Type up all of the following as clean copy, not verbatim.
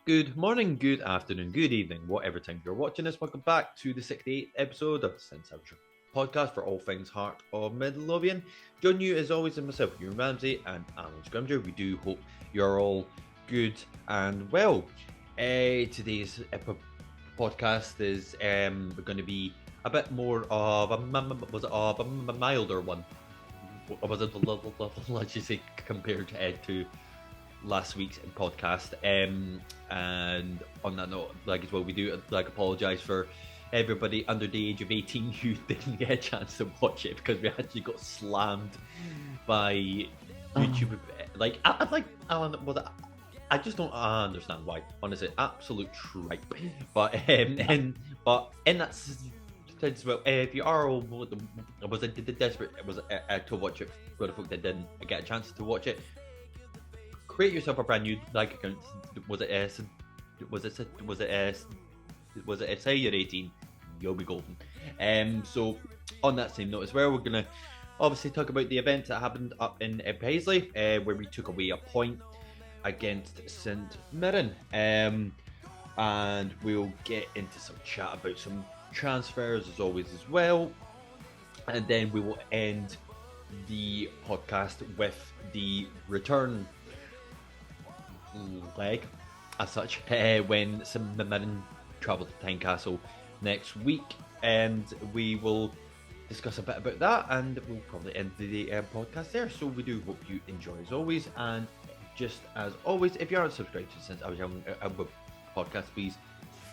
Good morning, good afternoon, good evening, whatever time you're watching this. Welcome back to the 68th episode of Since I Was Your podcast for all things Heart of Midlothian. Join you as always in myself, Ewan Ramsey and Alan Scrimger. We do hope you're all good and well. Today's podcast is going to be a bit more of a milder one. Or was it, let's just say, compared to last week's podcast, and on that note, as well, we do apologize for everybody under the age of 18 who didn't get a chance to watch it because we actually got slammed by YouTube. I just don't understand why. Honestly, absolute tripe. But in that sense, well, if you are desperate to watch it for the folk that didn't get a chance to watch it, create yourself a brand new account. Say you're 18, you'll be golden. So on that same note as well, we're gonna obviously talk about the event that happened up in Paisley, where we took away a point against St Mirren, and we'll get into some chat about some transfers as always as well, and then we will end the podcast with the return leg as such, when St Mirren travel to Tynecastle next week, and we will discuss a bit about that, and we'll probably end the podcast there. So we do hope you enjoy as always, and just as always, if you aren't subscribed to Since I Was Young podcast, please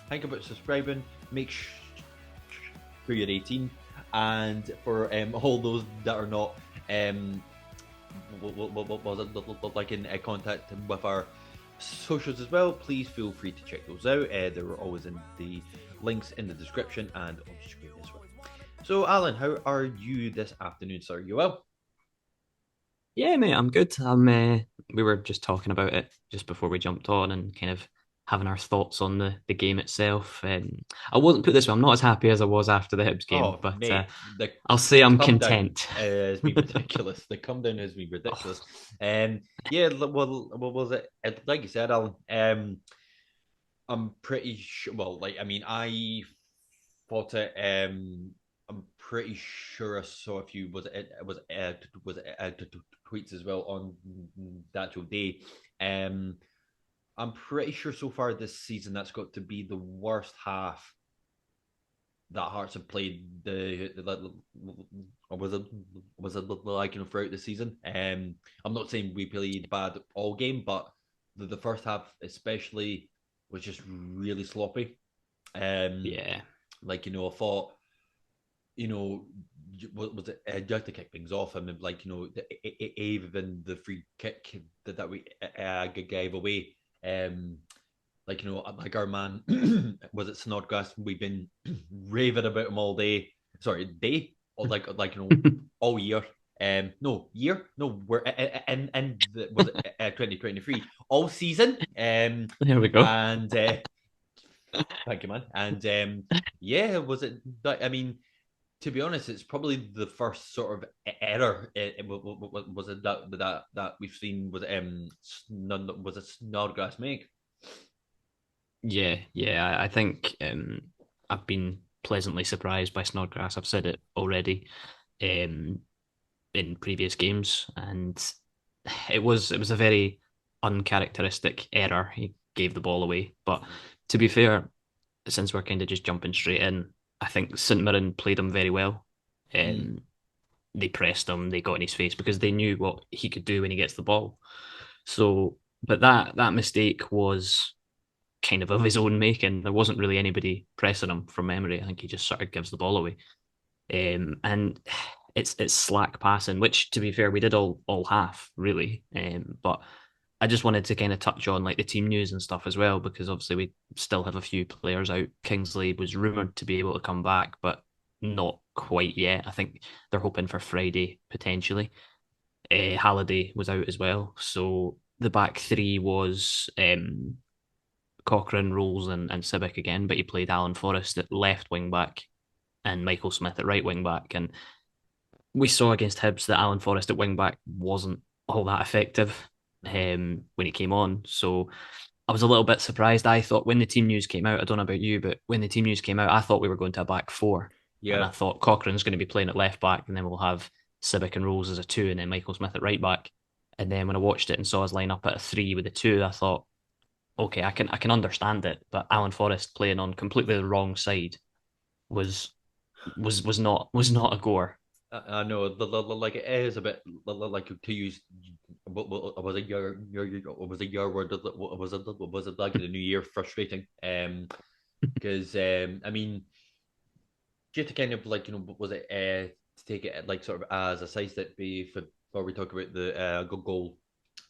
think about subscribing. Make sure you're 18, and for all those that are not, like in contact with our socials as well, please feel free to check those out. They're always in the links in the description and on screen as well. So Alan, how are you this afternoon, sir? You well? Yeah, mate, I'm good. We were just talking about it just before we jumped on and kind of having our thoughts on the game itself. I wasn't put this way, I'm not as happy as I was after the Hibs game, Oh but mate, the I'll say I'm come down content. has been ridiculous. The come down has been ridiculous. Oh, Yeah, well, what was it? Like you said, Alan. I'm pretty sure. Well, I thought it. I'm pretty sure I saw a few tweets as well on that actual day. Um, I'm pretty sure so far this season that's got to be the worst half that Hearts have played. Or was it throughout the season? I'm not saying we played bad all game, but the first half especially was just really sloppy. Um, yeah. I thought, was it just to kick things off? I mean, even the free kick that we gave away. Our man, was it Snodgrass? We've been raving about him all day. Sorry, day, or all year. No year, no. We're in was it 2023 all season. There we go. And thank you, man. And yeah, was it? I mean, to be honest, it's probably the first sort of error. Was it that we've seen? Was it Snodgrass make? Yeah. I think I've been pleasantly surprised by Snodgrass. I've said it already um, in previous games, and it was a very uncharacteristic error. He gave the ball away, but to be fair, since we're kind of just jumping straight in, I think St Mirren played him very well. Mm. Um, they pressed him, they got in his face because they knew what he could do when he gets the ball. So, but that mistake was kind of his own making. There wasn't really anybody pressing him from memory. I think he just sort of gives the ball away. And it's slack passing, which to be fair, we did all half really. But I just wanted to kind of touch on like the team news and stuff as well, because obviously we still have a few players out. Kingsley was rumored to be able to come back, but not quite yet. I think they're hoping for Friday potentially. Halliday was out as well, so the back three was Cochrane, Rolls, and Sibbick again, but he played Alan Forrest at left wing back and Michael Smith at right wing back. And we saw against Hibs that Alan Forrest at wing back wasn't all that effective when he came on. So I was a little bit surprised. I thought when the team news came out, I don't know about you, but when the team news came out, I thought we were going to a back four. And Yeah, I thought Cochrane's going to be playing at left back, and then we'll have Civic and Rolls as a two, and then Michael Smith at right back. And then when I watched it and saw us line up at a three with a two, I thought, okay, I can understand it. But Alan Forrest playing on completely the wrong side was was not a goer. I know, like it is a bit like to use. Was a was a year word? Was it like the new year frustrating? Because I mean, just to kind of like was it to take it like sort of as a side step before we talk about the goal.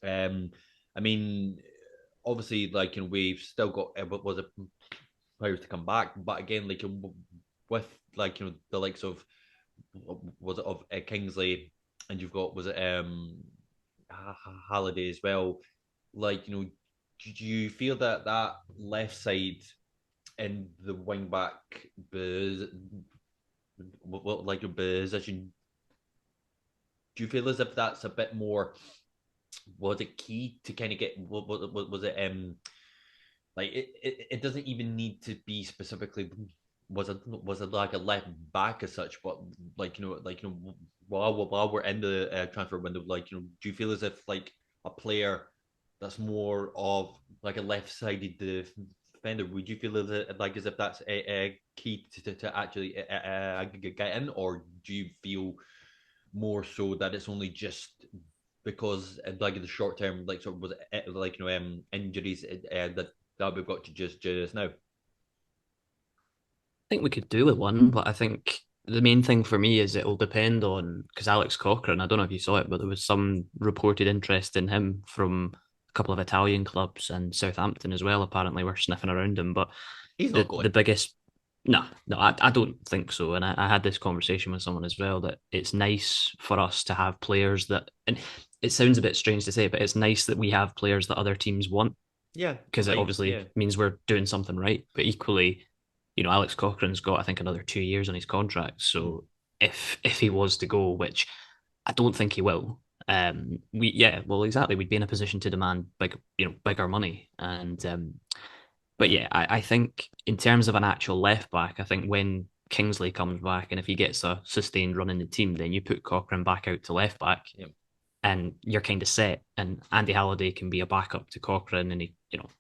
Um, I mean, obviously, like we've still got what was it players to come back, but again, like with like the likes of was it of Kingsley, and you've got was it Halliday as well. Like do you feel that that left side in the wing back like your position? Do you feel as if that's a bit more? Was it key to kind of get? Was it like it doesn't even need to be specifically was it like a left back as such, but like while we're in the transfer window, like do you feel as if like a player that's more of like a left-sided defender, would you feel as if that's a key to actually get in, or do you feel more so that it's only just because like in the short term, like sort of was it, like injuries that we've got to just now. I think we could do with one, but I think the main thing for me is it'll depend on because Alex Cochrane, I don't know if you saw it, but there was some reported interest in him from a couple of Italian clubs and Southampton as well. Apparently, we're sniffing around him, but He's not the going. biggest no, no, I don't think so. And I had this conversation with someone as well that it's nice for us to have players that, and it sounds a bit strange to say, but it's nice that we have players that other teams want Yeah, because it yeah, obviously means we're doing something right. But equally, Alex Cochrane's got I think another 2 years on his contract. mm, So if he was to go, which I don't think he will, we yeah, well exactly, we'd be in a position to demand bigger money. And but yeah, I think in terms of an actual left back, I think when Kingsley comes back and if he gets a sustained run in the team, then you put Cochrane back out to left back yeah, and you're kind of set. And Andy Halliday can be a backup to Cochrane, and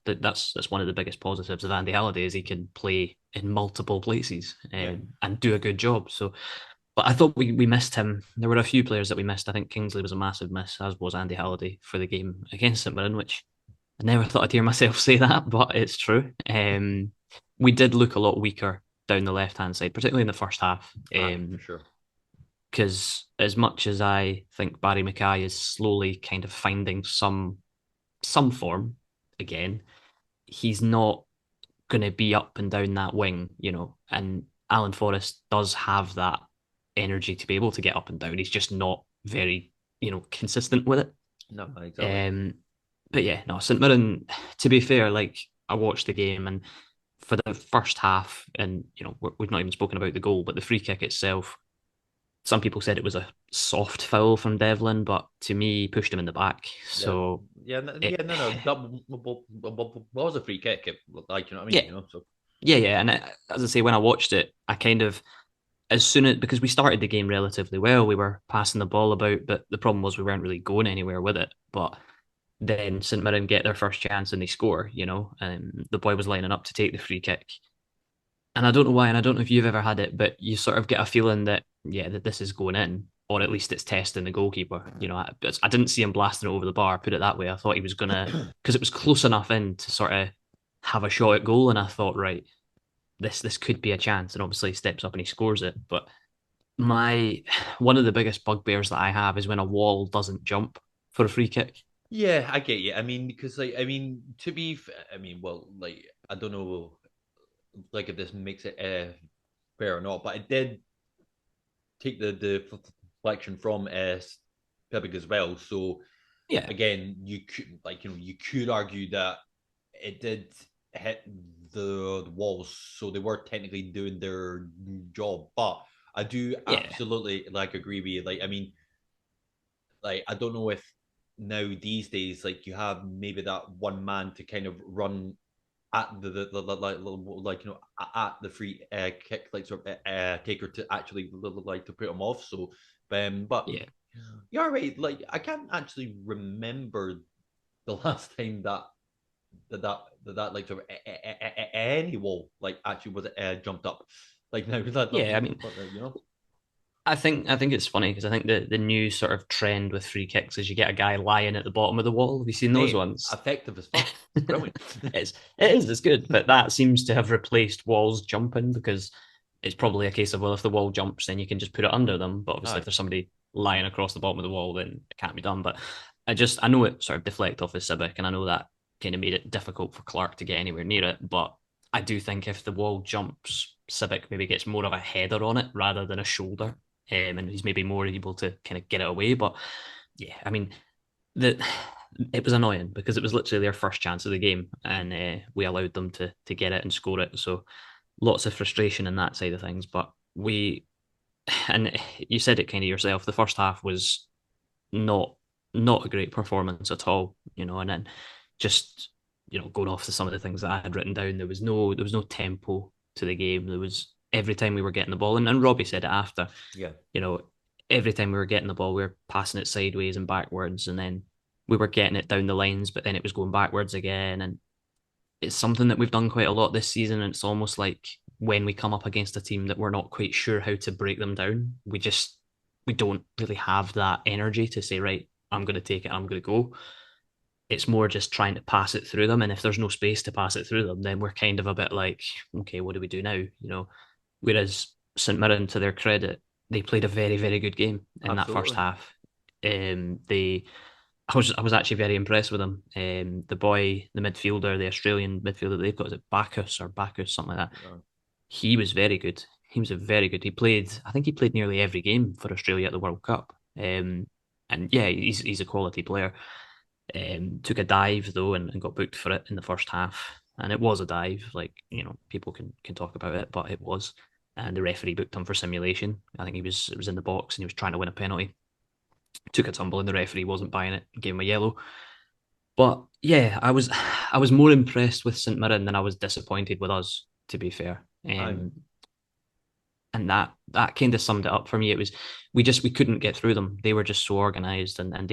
that's one of the biggest positives of Andy Halliday is he can play in multiple places yeah. and do a good job. So, but I thought we missed him. There were a few players that we missed. I think Kingsley was a massive miss, as was Andy Halliday for the game against St Mirren, which I never thought I'd hear myself say that, but it's true. We did look a lot weaker down the left hand side, particularly in the first half. For sure. Because as much as I think Barry Mackay is slowly kind of finding some form again, he's not going to be up and down that wing. And Alan Forrest does have that energy to be able to get up and down. He's just not very, consistent with it. No, exactly. Um, but yeah, no, St Mirren. To be fair, like I watched the game and for the first half, and we've not even spoken about the goal, but the free kick itself. Some people said it was a soft foul from Devlin, but to me, he pushed him in the back. Yeah, So yeah, it, yeah. No. That was a free kick. Like you know what I mean. yeah, So yeah, yeah. And as I say, when I watched it, I kind of as soon as because we started the game relatively well, we were passing the ball about, but the problem was we weren't really going anywhere with it. But then St Mirren get their first chance and they score, and the boy was lining up to take the free kick. And I don't know why, and I don't know if you've ever had it, but you sort of get a feeling that, yeah, that this is going in, or at least it's testing the goalkeeper. I didn't see him blasting it over the bar, put it that way. I thought he was going to, because it was close enough in to sort of have a shot at goal. And I thought, right, this could be a chance. And obviously he steps up and he scores it. But my one of the biggest bugbears that I have is when a wall doesn't jump for a free kick. yeah, I get you. I mean, because to be, I mean, well, like I don't know, like if this makes it fair or not, but it did take the deflection from Pibig as well. So Yeah, again, you could you could argue that it did hit the walls, so they were technically doing their job. But I do yeah, absolutely like agree with you. Like I mean, like I don't know if now these days, like you have maybe that one man to kind of run at like at the free kick like sort of taker to actually like to put him off. So, but Yeah, you're right. Like I can't actually remember the last time that like sort of any wall like actually was jumped up. Like now yeah. I mean, you know. I think it's funny because I think the new sort of trend with free kicks is you get a guy lying at the bottom of the wall. Have you seen those Mate, ones? effective as fuck. It's brilliant. It's good, but that seems to have replaced walls jumping because it's probably a case of, well, if the wall jumps, then you can just put it under them. But obviously, if Aye. there's somebody lying across the bottom of the wall, then it can't be done. But I know it sort of deflect off his civic, and I know that kind of made it difficult for Clark to get anywhere near it. But I do think if the wall jumps, Civic maybe gets more of a header on it rather than a shoulder, and he's maybe more able to kind of get it away. But yeah, I mean, the it was annoying because it was literally their first chance of the game, and we allowed them to get it and score it. So lots of frustration in that side of things. But we and you said it kind of yourself. The first half was not not a great performance at all, and then just going off to some of the things that I had written down, there was no tempo to the game. There was every time we were getting the ball, and Robbie said it after, Yeah. you know, every time we were getting the ball, we were passing it sideways and backwards, and then we were getting it down the lines, but then it was going backwards again. And it's something that we've done quite a lot this season. And it's almost like when we come up against a team that we're not quite sure how to break them down, we don't really have that energy to say, right, I'm going to take it, I'm going to go. It's more just trying to pass it through them. And if there's no space to pass it through them, then we're kind of a bit like, okay, what do we do now? Whereas St Mirren, to their credit, they played a very, very good game in that first Absolutely. half. They I was actually very impressed with him. The boy, the midfielder, the Australian midfielder they've got, is it Bacchus, something like that. Uh, He was very good. He was a very good. I think he played nearly every game for Australia at the World Cup. And yeah, he's a quality player. Took a dive though and got booked for it in the first half. And it was a dive, like, people can talk about it, but it was. And the referee booked him for simulation. I think it was in the box and he was trying to win a penalty. Took a tumble and the referee wasn't buying it, gave him a yellow. But yeah, I was more impressed with St Mirren than I was disappointed with us, to be fair. I And that kind of summed it up for me. It was we couldn't get through them. They were just so organized, and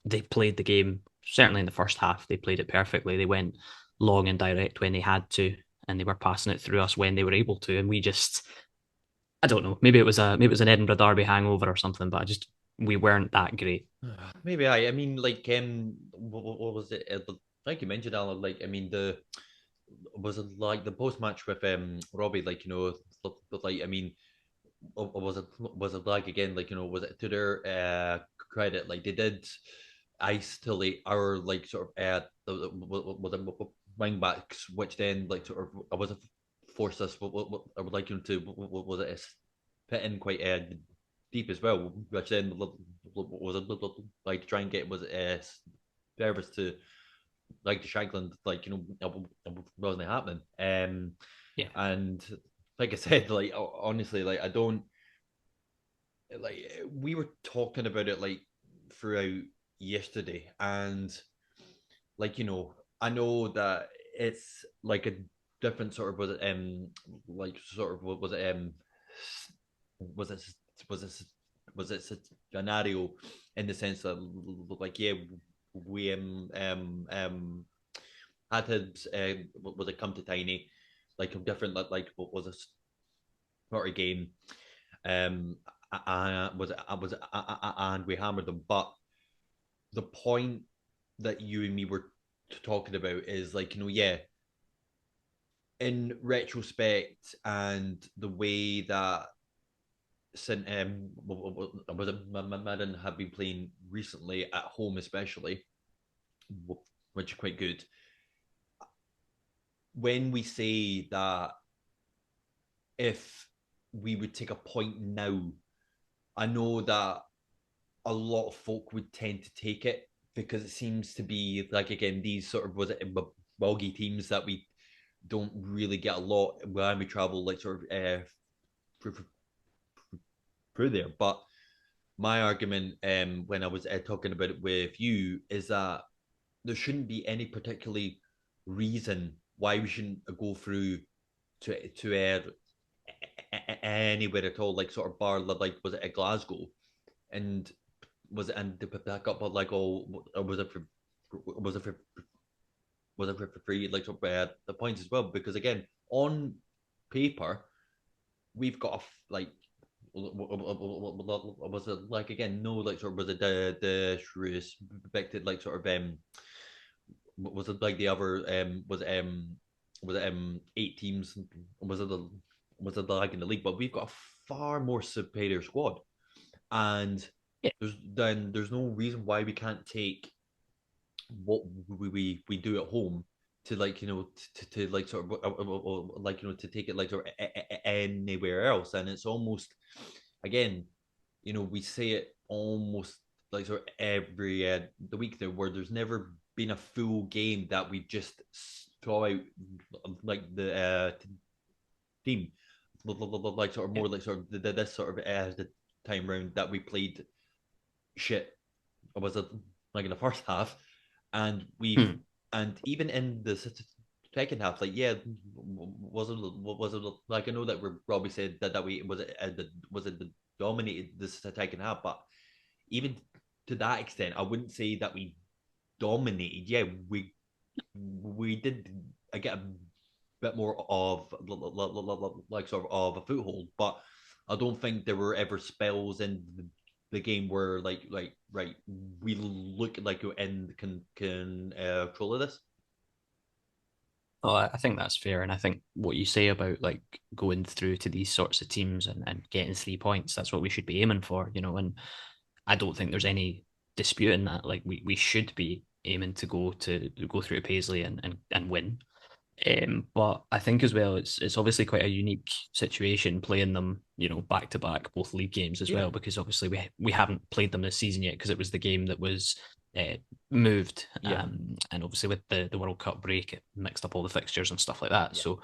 they played the game. Certainly in the first half, they played it perfectly. They went long and direct when they had to, and they were passing it through us when they were able to. And we just, I don't know, maybe it was an Edinburgh Derby hangover or something, but we weren't that great. maybe I mean like what was it? Like you mentioned, Alan. Like I mean the was it like the post match with Robbie? Like like I mean was it like again like was it to their credit like they did isolate our like sort of was it wing backs which then like sort of I was it forced us I would like to was it put in quite deep as well which then was it like to try and get was it service to like the Shankland like it wasn't happening Yeah, and like I said like honestly like I don't like we were talking about it like throughout yesterday and like I know that it's like a different sort of was it like sort of was it was it was it was it scenario in the sense that like yeah we had was it come to Tiny like a different like what was a sort of game and we hammered them. But the point that you and me were talking about is like yeah, in retrospect and the way that St was it Madden have been playing recently at home, especially, which are quite good. When we say that if we would take a point now, I know that a lot of folk would tend to take it because it seems to be like again these sort of was it boggy teams that we don't really get a lot when we travel like sort of through there. But my argument when I was talking about it with you is that there shouldn't be any particularly reason why we shouldn't go through to anywhere at all, like sort of bar, like was it at Glasgow, and was it and to put back up, but like oh, was it for was it for was it for free, like sort of, the points as well, because again on paper we've got a like was it like again no like sort of was it the respected like sort of was it like the other was it 8 teams, was it the was it like in the league, but we've got a far more superior squad, and Yeah. there's no reason why we can't take what we do at home to like to like sort of like to take it like sort of anywhere else, and it's almost again we say it almost like sort of every the week there, where there's never been a full game that we just throw out like the team like sort of Yeah. more like sort of this sort of the time round that we played shit, or was it like in the first half, and we've Hmm. and even in the second half, like yeah, was it like I know that we probably said that we was it the dominated this second half, but even to that extent, I wouldn't say that we dominated. Yeah, we did get a bit more of like sort of a foothold, but I don't think there were ever spells in the game where like right we look like you're in can control of this. Oh, I think that's fair. And I think what you say about like going through to these sorts of teams and getting 3 points, that's what we should be aiming for, and I don't think there's any disputing that. Like we should be aiming to go through to Paisley and win. But I think as well, it's obviously quite a unique situation playing them, back to back, both league games as Yeah, well, because obviously we haven't played them this season yet because it was the game that was moved, yeah, and obviously with the World Cup break, it mixed up all the fixtures and stuff like that. yeah. So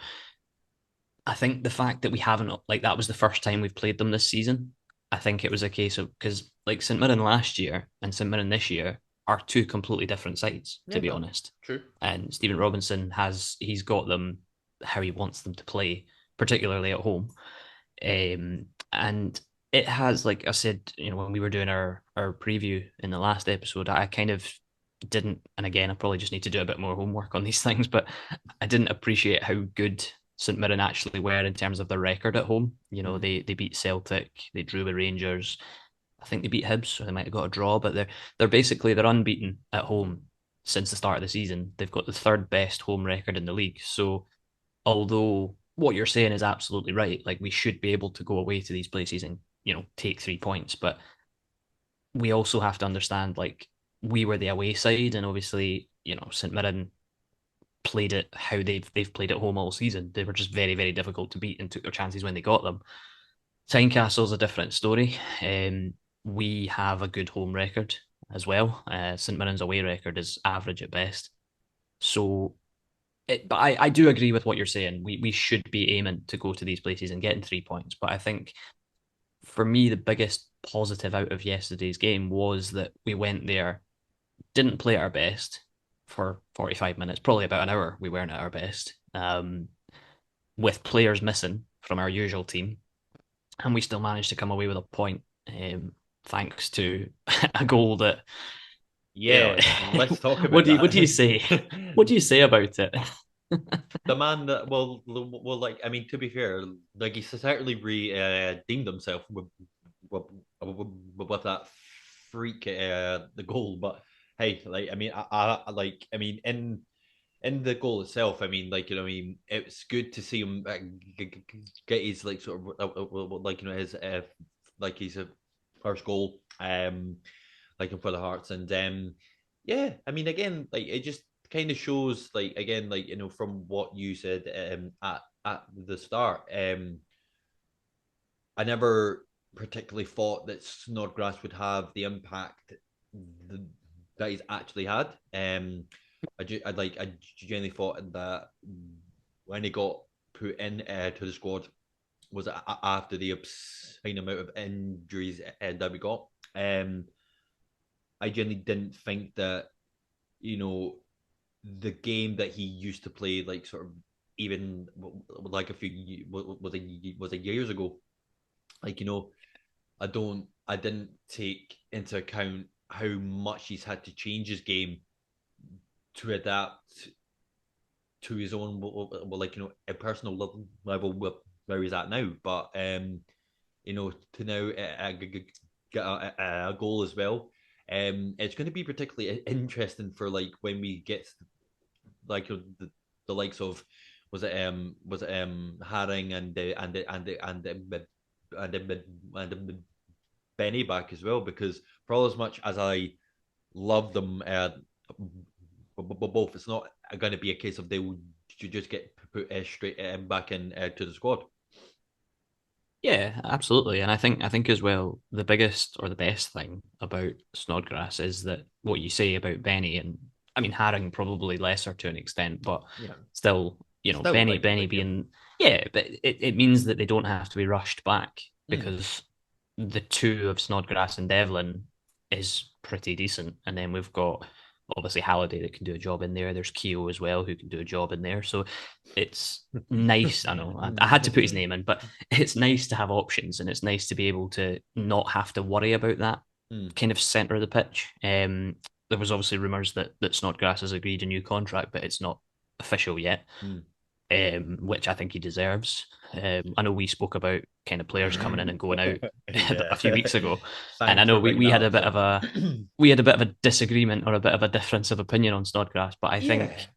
I think the fact that we haven't like that was the first time we've played them this season. I think it was a case of because like St Mirren last year and St Mirren this year are two completely different sides, to Yeah, be no, honest. true. And Stephen Robinson he's got them how he wants them to play, particularly at home. And it has, like I said, when we were doing our preview in the last episode, I kind of didn't, and again, I probably just need to do a bit more homework on these things, but I didn't appreciate how good St Mirren actually were in terms of their record at home. Mm-hmm. They beat Celtic, they drew with Rangers. I think they beat Hibs, so they might have got a draw, but they're unbeaten at home since the start of the season. They've got the third best home record in the league. So although what you're saying is absolutely right, like we should be able to go away to these places and take 3 points, but we also have to understand like we were the away side, and obviously St Mirren played it how they've played at home all season. They were just very very difficult to beat and took their chances when they got them. Tynecastle's a different story. We have a good home record as well. St Mirren's away record is average at best. So but I do agree with what you're saying. We should be aiming to go to these places and getting 3 points. But I think for me, the biggest positive out of yesterday's game was that we went there, didn't play at our best for 45 minutes, probably about an hour. We weren't at our best, with players missing from our usual team, and we still managed to come away with a point, thanks to a goal that you know. Yeah, let's talk what about do you that. say? What do you say about it? The man that well like I mean to be fair, like he certainly redeemed himself with, with that freak the goal, but hey, like I mean like I mean in the goal itself, I mean like I mean it's good to see him get his like sort of like his like his first goal like for the Hearts, and yeah, I mean again like it just kind of shows like again like from what you said at the start, I never particularly thought that Snodgrass would have the impact th- that he's actually had. I genuinely thought that when he got put in to the squad was after the obscene amount of injuries that we got. Um, I genuinely didn't think that, you know, the game that he used to play, like sort of even like a few was it years ago. Like, I didn't take into account how much he's had to change his game to adapt to his own, like, a personal level where he's at now. But to now get a goal as well. It's going to be particularly interesting for like when we get like the likes of, was it Haring and Benny back as well, because for all as much as I love them, both, it's not going to be a case of they will just get put straight back in to the squad. Yeah, absolutely. And I think as well, the biggest or the best thing about Snodgrass is that what you say about Benny, and I mean Haring probably lesser to an extent, but Yeah, still, still Benny like yeah. being, yeah, but it means that they don't have to be rushed back, Mm. because the two of Snodgrass and Devlin is pretty decent. And then we've got obviously Halliday that can do a job in there. There's Keogh as well who can do a job in there. So it's nice. I know I had to put his name in, but it's nice to have options, and it's nice to be able to not have to worry about that Mm. kind of center of the pitch. There was obviously rumours that Snodgrass has agreed a new contract, but it's not official yet, Mm. which I think he deserves. I know we spoke about kind of players coming in and going out Yeah. a few weeks ago, and I Thanks know for we, bringing we that had a up, bit Sam. of a we had a bit of a disagreement or a bit of a difference of opinion on Snodgrass, but I Yeah. think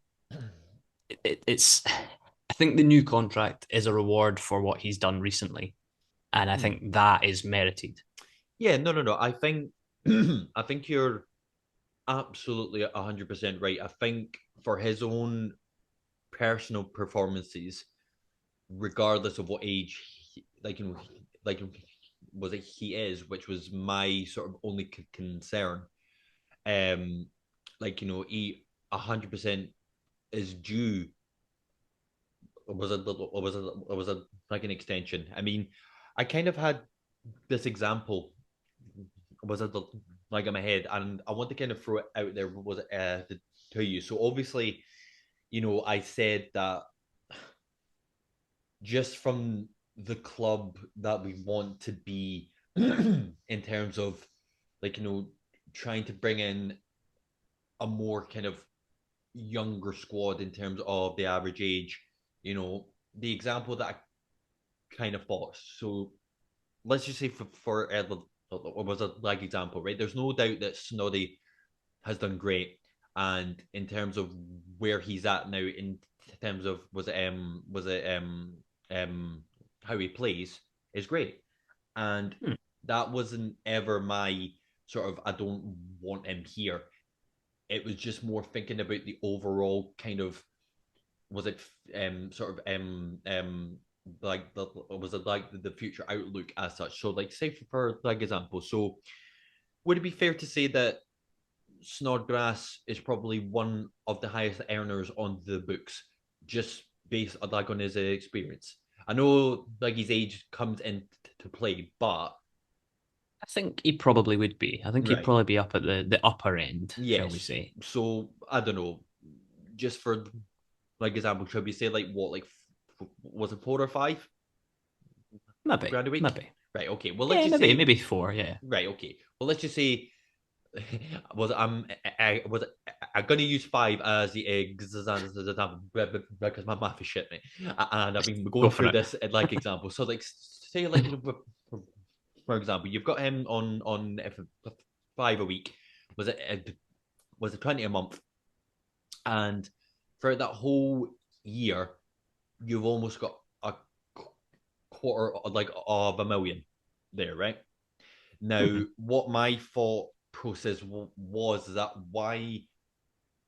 it's I think the new contract is a reward for what he's done recently, and I Mm. think that is merited. Yeah, no, no, no. I think I think you're absolutely 100% right. I think for his own personal performances, regardless of what age, like was it he is, which was my sort of only concern. Um, he 100% is due. Was a like an extension. I mean, I kind of had this example was it like in my head, and I want to kind of throw it out there. Was it to you? So obviously, I said that just from the club that we want to be in terms of like trying to bring in a more kind of younger squad in terms of the average age. The example that I kind of thought. So let's just say for was a like example, right? There's no doubt that Snoddy has done great, and in terms of where he's at now, in terms of was it how he plays is great, and Hmm. that wasn't ever my sort of I don't want him here. It was just more thinking about the overall kind of was it sort of like the was it like the future outlook as such. So like say for like example, so would it be fair to say that Snodgrass is probably one of the highest earners on the books, just based on like on his experience? I know like his age comes into play, but I think he probably would be. I think he'd right, probably be up at the upper end, shall we yes. say? So I don't know, just for like example, should we say like what like was it 4 or 5 Maybe, grand a week? maybe. Right. Okay. Well, let's Yeah, just maybe say maybe four. Yeah. right. Okay. Well, let's just say was was I'm gonna use 5 as the example because my math is shit, mate. And I've been Go going for through it. this like example. So like say like for example, you've got him on 5 a week. Was it 20 a month? And for that whole year, you've almost got a quarter like of a million there, right? Now, Mhm. what my thought process was that why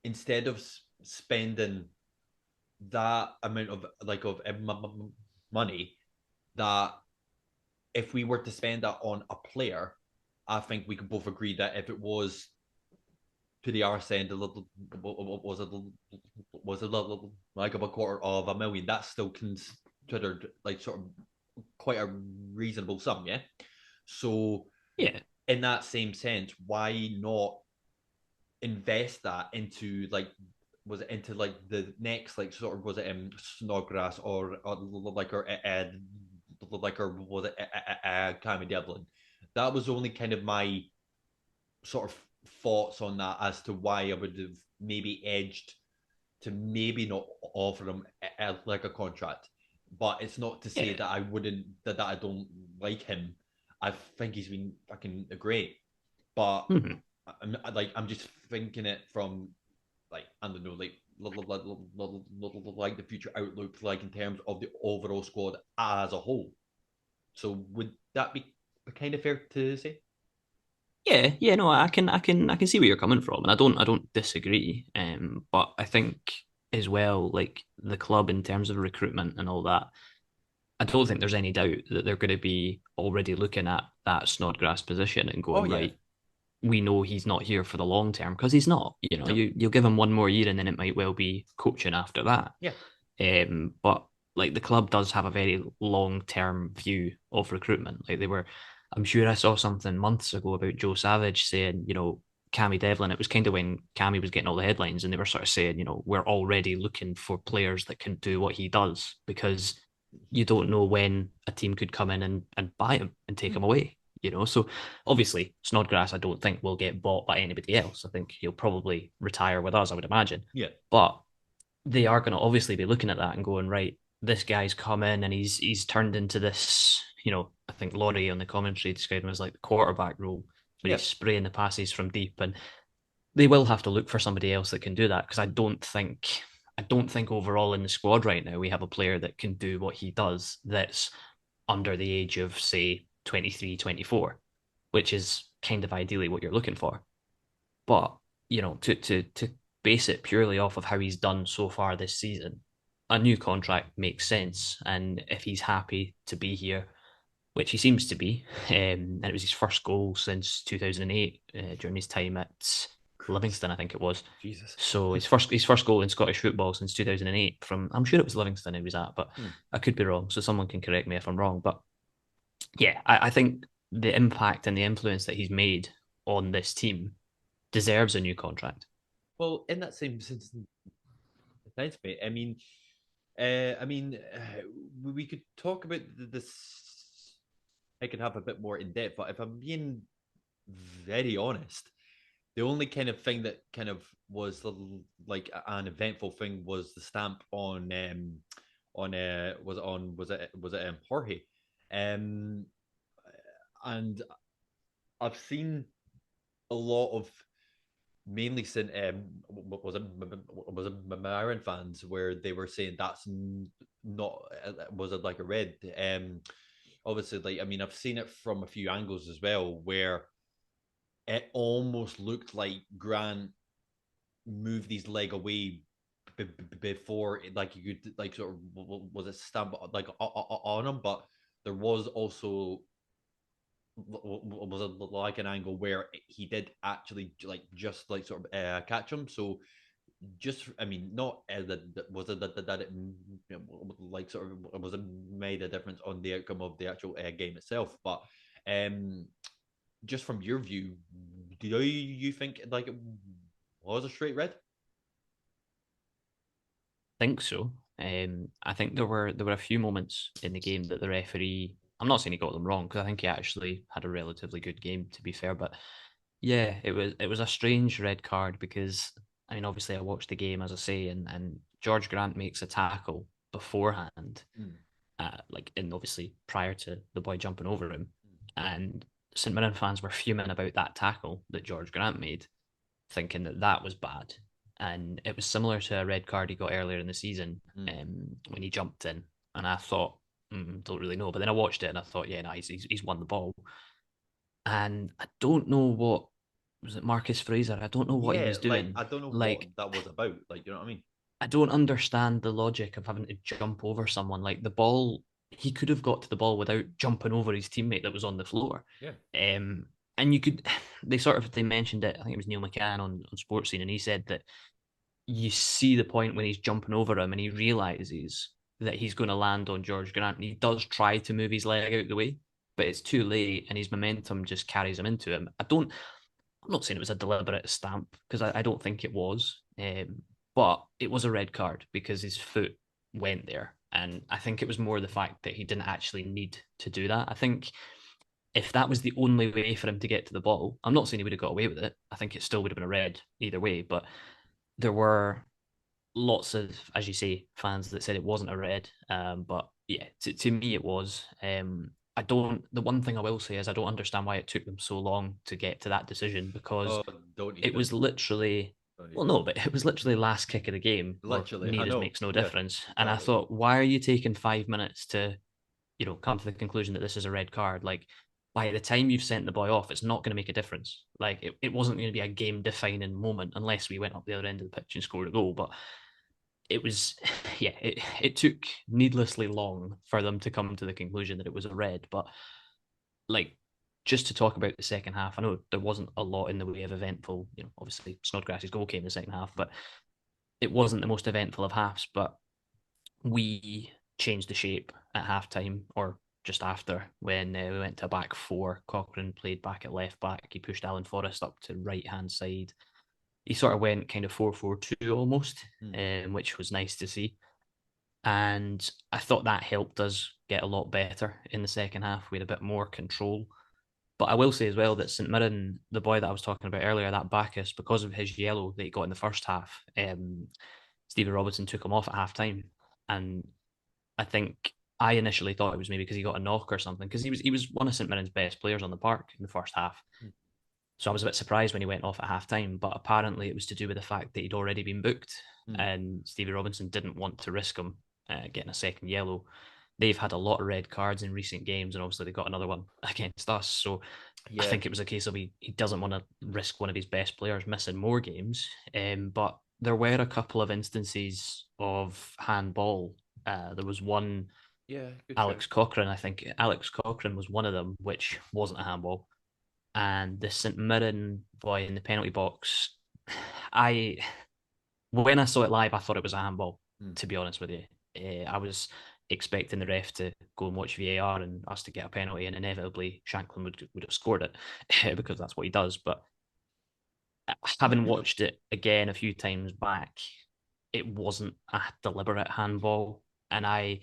instead of spending that amount of like of money, that if we were to spend that on a player, I think we could both agree that if it was to the arse end, was it like of a quarter of a million? That's still considered like sort of quite a reasonable sum, yeah. So Yeah. in that same sense, why not invest that into like was it into like the next like sort of was it Snodgrass or was it Cammy Devlin? That was only kind of my sort of thoughts on that as to why I would have maybe edged to maybe not offer him like a contract. But it's not to say Yeah. that I wouldn't that I don't like him. I think he's been fucking great, but Mm-hmm. I'm just thinking it from like I don't know like the future outlook like in terms of the overall squad as a whole. So would that be kind of fair to say? Yeah, yeah, no, I can see where you're coming from, and I don't disagree. But I think as well, like the club in terms of recruitment and all that, I don't think there's any doubt that they're going to be already looking at that Snodgrass position and Oh going, yeah, right, we know he's not here for the long term because he's not. You know, no, you'll give him one more year and then it might well be coaching after that. yeah, But like the club does have a very long term view of recruitment. Like I'm sure I saw something months ago about Joe Savage saying, Cammy Devlin. It was kind of when Cammy was getting all the headlines, and they were sort of saying, we're already looking for players that can do what he does because you don't know when a team could come in and buy him and take him away. So obviously Snodgrass, I don't think will get bought by anybody else. I think he'll probably retire with us, I would imagine. yeah, But they are going to obviously be looking at that and going, right, this guy's come in and he's turned into this, I think Laurie on the commentary described him as like the quarterback role, where yeah. he's spraying the passes from deep. And they will have to look for somebody else that can do that because I don't think overall in the squad right now we have a player that can do what he does that's under the age of say 23, 24, which is kind of ideally what you're looking for. But to base it purely off of how he's done so far this season, a new contract makes sense. And if he's happy to be here, which he seems to be, and it was his first goal since 2008 during his time at Christ, Livingston, I think it was. Jesus. So his first goal in Scottish football since 2008 from I'm sure it was Livingston he was at, but Hmm. I could be wrong. So someone can correct me if I'm wrong. But yeah, I think the impact and the influence that he's made on this team deserves a new contract. Well, in that same sense, thanks, mate. We could talk about this. I could have a bit more in depth, but if I'm being very honest, the only kind of thing that kind of was like an eventful thing was the stamp on was it Jorge, um, and I've seen a lot of mainly since was it Marin fans where they were saying that's not was it like a red obviously like I mean I've seen it from a few angles as well where it almost looked like Grant moved his leg away before like you could like sort of was it stamp like on him, but there was also was it like an angle where he did actually like just like sort of catch him. So just I mean not that was it that it like sort of was it made a difference on the outcome of the actual game itself, but um just from your view, do you think like it was a straight red? Think so. I think there were a few moments in the game that the referee. I'm not saying he got them wrong because I think he actually had a relatively good game to be fair. But yeah, it was a strange red card because I mean obviously I watched the game as I say, and George Grant makes a tackle beforehand, Mm, like and obviously prior to the boy jumping over him, and St Mirren fans were fuming about that tackle that George Grant made, thinking that that was bad. And it was similar to a red card he got earlier in the season mm. when he jumped in. And I thought, don't really know. But then I watched it and I thought, yeah, no, he's won the ball. And I don't know what was it, Marcus Fraser? I don't know what he Yeah, was like doing. I don't know what Like, that was about. Like, you know what I mean? I don't understand the logic of having to jump over someone. Like the ball, he could have got to the ball without jumping over his teammate that was on the floor. Yeah. Um, and you could, they mentioned it. I think it was Neil McCann on Sports Scene, and he said that you see the point when he's jumping over him and he realizes that he's going to land on George Grant, and he does try to move his leg out of the way. but it's too late, and his momentum just carries him into him. I'm not saying it was a deliberate stamp because I don't think it was, but it was a red card because his foot went there, and I think it was more the fact that he didn't actually need to do that. I think if that was the only way for him to get to the ball, I'm not saying he would have got away with it. I think it still would have been a red either way, but there were lots of, as you say, fans that said it wasn't a red. But yeah, to me it was. I don't. The one thing I will say is I don't understand why it took them so long to get to that decision because Oh, don't it even. was literally. Don't Well, even. no, but it was literally last kick of the game, or Literally, I near as know. makes no Yeah, difference. And I exactly. thought, why are you taking 5 minutes to, come to the conclusion that this is a red card? Like, by the time you've sent the boy off, it's not going to make a difference. Like, it wasn't going to be a game defining moment unless we went up the other end of the pitch and scored a goal. But it was, yeah, it took needlessly long for them to come to the conclusion that it was a red. But like, just to talk about the second half, I know there wasn't a lot in the way of eventful. Obviously Snodgrass's goal came in the second half, but it wasn't the most eventful of halves. But we changed the shape at halftime, or just after, when we went to a back four. Cochrane played back at left back. He pushed Alan Forrest up to right hand side. He sort of went kind of 4-4-2 almost, Hmm. which was nice to see. And I thought that helped us get a lot better in the second half. We had a bit more control. But I will say as well that St Mirren, the boy that I was talking about earlier, that Bacchus, because of his yellow that he got in the first half, Stevie Robertson took him off at half time. And I think I initially thought it was maybe because he got a knock or something, because he was one of St Mirren's best players on the park in the first half. Hmm. So I was a bit surprised when he went off at half time, but apparently it was to do with the fact that he'd already been booked, Hmm. and Stevie Robinson didn't want to risk him getting a second yellow. They've had a lot of red cards in recent games, and obviously they got another one against us. So I Yeah, think it was a case of he doesn't want to risk one of his best players missing more games. But there were a couple of instances of handball. There was one, yeah, good show. Alex Cochrane, I think Alex Cochrane was one of them, which wasn't a handball. And the St Mirren boy in the penalty box, I when I saw it live, I thought it was a handball. Hmm. To be honest with you, I was expecting the ref to go and watch VAR and us to get a penalty, and inevitably Shanklin would have scored it because that's what he does. But having watched it again a few times back, it wasn't a deliberate handball, and I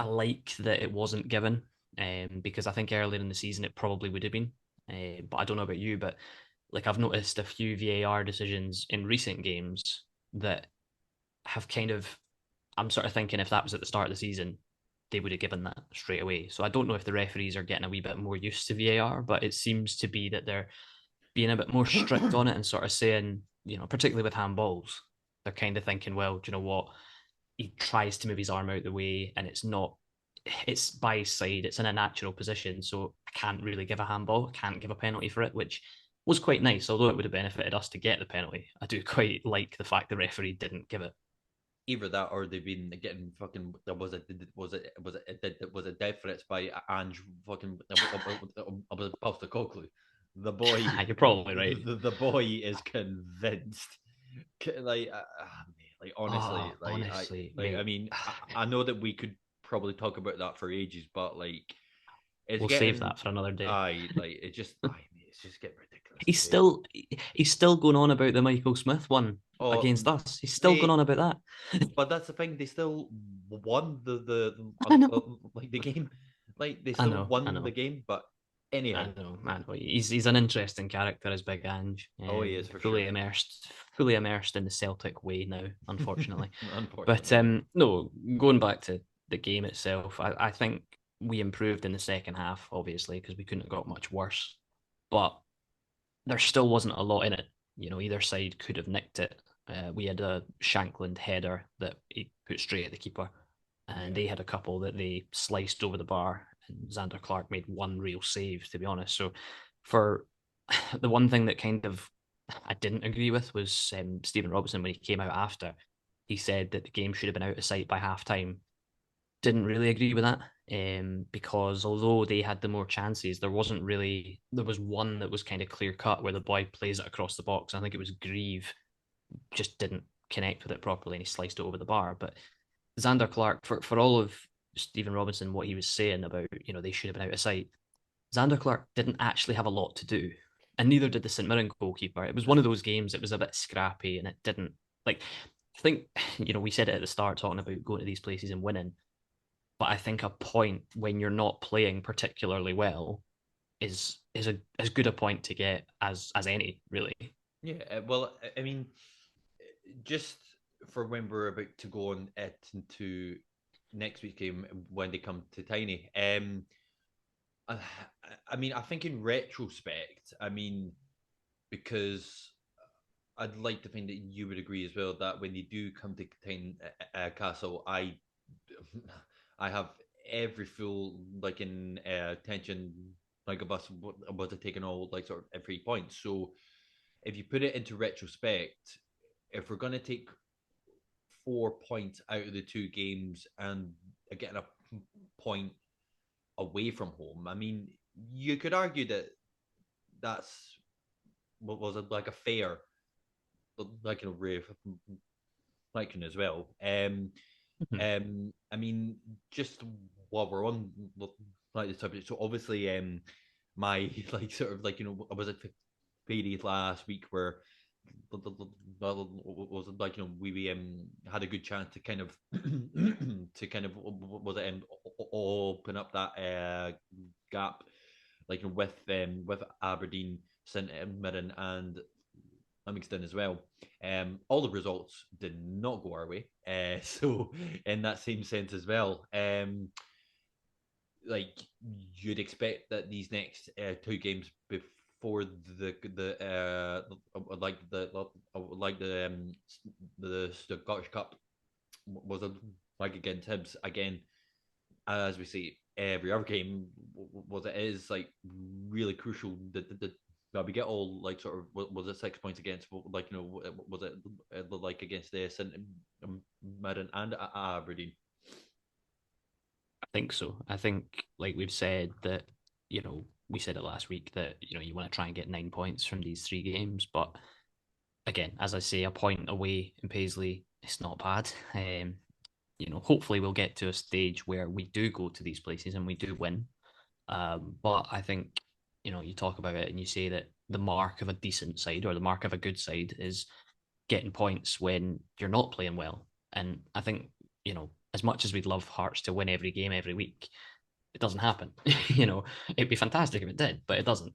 like that it wasn't given, because I think earlier in the season it probably would have been. But I don't know about you, but like, I've noticed a few VAR decisions in recent games that have kind of, I'm sort of thinking if that was at the start of the season, they would have given that straight away. So I don't know if the referees are getting a wee bit more used to VAR, but it seems to be that they're being a bit more strict on it and sort of saying, particularly with handballs, they're kind of thinking, well, do you know what? He tries to move his arm out the way, and it's by his side, it's in a natural position, so I can't really give a handball, I can't give a penalty for it, which was quite nice. Although it would have benefited us to get the penalty, I do quite like the fact the referee didn't give it. Either that or they've been getting fucking. Was it death threats by Ange fucking Postecoglou. The boy, You're probably right. the boy is convinced. Like, like honestly, Oh, honestly, I mate, mean, I know that we could probably talk about that for ages, but like, it's we'll save getting, that for another day. I like it just, I mean, it's just getting ridiculous He's today. still he's still going on about the Michael Smith one Oh, against us. He's still going mate, on about that. but that's the thing. They still won I know, like the game. Like they I still know, I won the know. game. But anyhow, I know. He's an interesting character as Big Ange. oh, he is for Fully sure. immersed in the Celtic way now, unfortunately. But Unfortunately, no, going back to the game itself, I think we improved in the second half, obviously, because we couldn't have got much worse. But there still wasn't a lot in it. Either side could have nicked it. We had a Shankland header that he put straight at the keeper, and yeah. they had a couple that they sliced over the bar. And Xander Clark made one real save, to be honest. So, for the one thing that kind of I didn't agree with was Stephen Robinson when he came out after. He said that the game should have been out of sight by half time. Didn't really agree with that, because although they had the more chances, there was one that was kind of clear cut where the boy plays it across the box. I think it was Grieve just didn't connect with it properly, and he sliced it over the bar. But Xander Clark, for all of Stephen Robinson, what he was saying about, they should have been out of sight. Xander Clark didn't actually have a lot to do, and neither did the St Mirren goalkeeper. It was one of those games. It was a bit scrappy, and it didn't like. I think we said it at the start talking about going to these places and winning, but I think a point when you're not playing particularly well is as good a point to get as any, really. Yeah, well, I mean, just for when we're about to go on it into next week's game when they come to Tiny. I, I mean, I think in retrospect, I mean, because I'd like to think that you would agree as well that when they do come to Castle, I have every full like in tension like of us was it taking all like sort of 3 points. So if you put it into retrospect, if we're gonna take 4 points out of the two games and getting a point away from home, I mean, you could argue that that's what was it like a fair like like as well. I mean, just while we're on like the subject, so obviously, my like sort of like was it period last week where was it like we had a good chance to kind of to kind of was it open up that gap like with Aberdeen, St Mirren, and Livingston as well. All the results did not go our way. So in that same sense as well, like you'd expect that these next two games before the Scottish Cup was a, like against Hibs again, as we see every other game was it is like really crucial that we get all like sort of was it 6 points against like was it like against the St Mirren and Aberdeen. I think so. I think, like we've said, that, we said it last week that, you want to try and get 9 points from these three games. But again, as I say, a point away in Paisley, it's not bad. Hopefully we'll get to a stage where we do go to these places and we do win. But I think, you talk about it and you say that the mark of a decent side or the mark of a good side is getting points when you're not playing well. And I think, as much as we'd love Hearts to win every game every week, it doesn't happen. It'd be fantastic if it did, but it doesn't.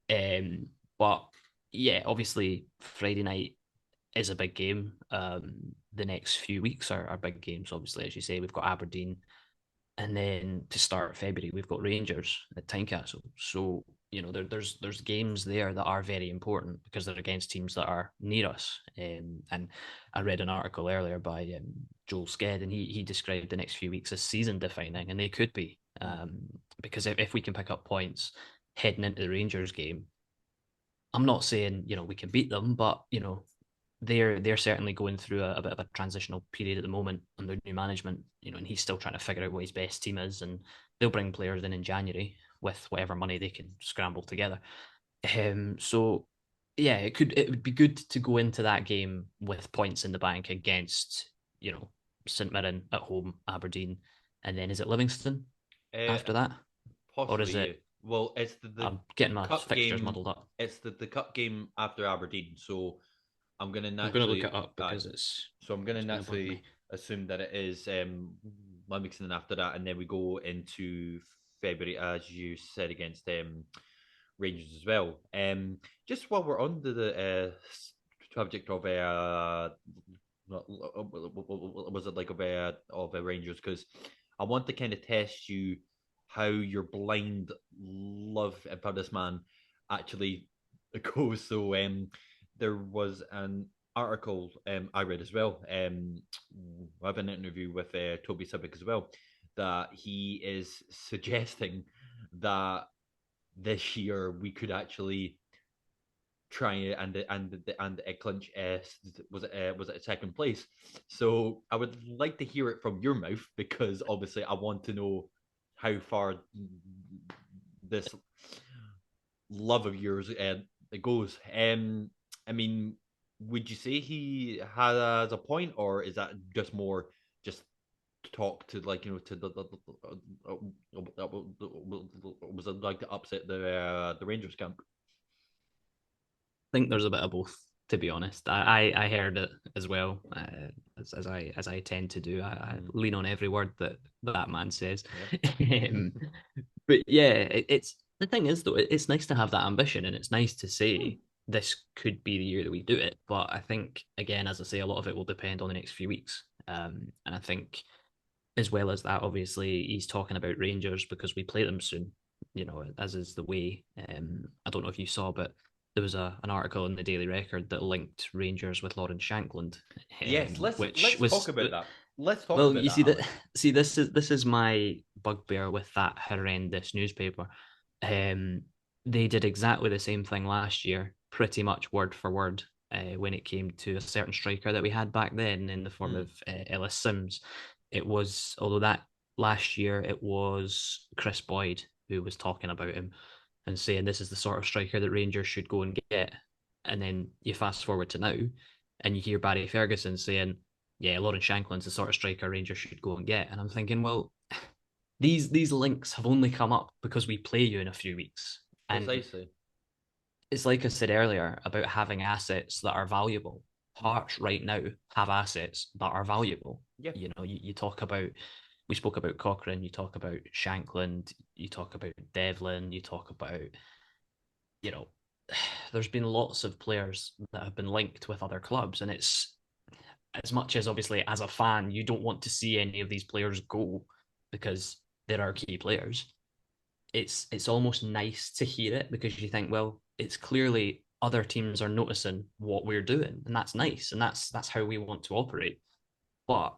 But yeah, obviously Friday night is a big game. The next few weeks are big games. Obviously, as you say, we've got Aberdeen, and then to start February we've got Rangers at Tynecastle. So there's games there that are very important because they're against teams that are near us. And I read an article earlier by Joel Sked, and he described the next few weeks as season defining, and they could be, because if we can pick up points heading into the Rangers game, I'm not saying we can beat them, but they're certainly going through a bit of a transitional period at the moment under new management, and he's still trying to figure out what his best team is, and they'll bring players in January with whatever money they can scramble together. So yeah, it would be good to go into that game with points in the bank against St Mirren at home, Aberdeen, and then is it Livingston Uh, after that, or is Possibly, yeah. it? Well, it's I'm getting my cup fixtures game. muddled up. It's the cup game after Aberdeen. So I'm gonna I'm going to look naturally, it up because it's so I'm gonna it's going to bug me. naturally assume that it is Livingston after that, and then we go into February, as you said, against Rangers as well. Just while we're on the subject of was it like of Rangers? Because I want to kind of test you how your blind love for this man actually goes. So there was an article I read as well. I have an interview with Toby Sibic as well that he is suggesting that this year we could actually try and clinch was it second place. So I would like to hear it from your mouth because obviously I want to know how far this love of yours it goes. I mean, would you say he has a point, or is that just more just talk to to was it like to upset the Rangers camp? think there's a bit of both, to be honest. I heard it as well, as I tend to do. I lean on every word that man says. Yeah. um, but yeah, it's the thing is though, it's nice to have that ambition, and it's nice to say this could be the year that we do it. But I think again, as I say, a lot of it will depend on the next few weeks. And I think as well as that, obviously, he's talking about Rangers because we play them soon, as is the way. I don't know if you saw, but there was an article in the Daily Record that linked Rangers with Lawrence Shankland, Yes, which let's talk was about that. Let's talk well, about you that, see that Alex. see this is my bugbear with that horrendous newspaper. Um, they did exactly the same thing last year, pretty much word for word, when it came to a certain striker that we had back then in the form Mm. of Ellis Sims. It was, although that last year it was Chris Boyd who was talking about him and saying this is the sort of striker that Rangers should go and get. And then you fast forward to now, and you hear Barry Ferguson saying, "Yeah, Lawrence Shankland's the sort of striker Rangers should go and get." And I'm thinking, well, these links have only come up because we play you in a few weeks, and Precisely. it's like I said earlier about having assets that are valuable. Mm. Hearts right now have assets that are valuable. Yeah. You talk about, we spoke about Cochrane, you talk about Shankland, you talk about Devlin, you talk about, you know, there's been lots of players that have been linked with other clubs, and it's, as much as obviously as a fan you don't want to see any of these players go because they're our key players, it's almost nice to hear it because you think, well, it's clearly other teams are noticing what we're doing, and that's nice, and that's how we want to operate. But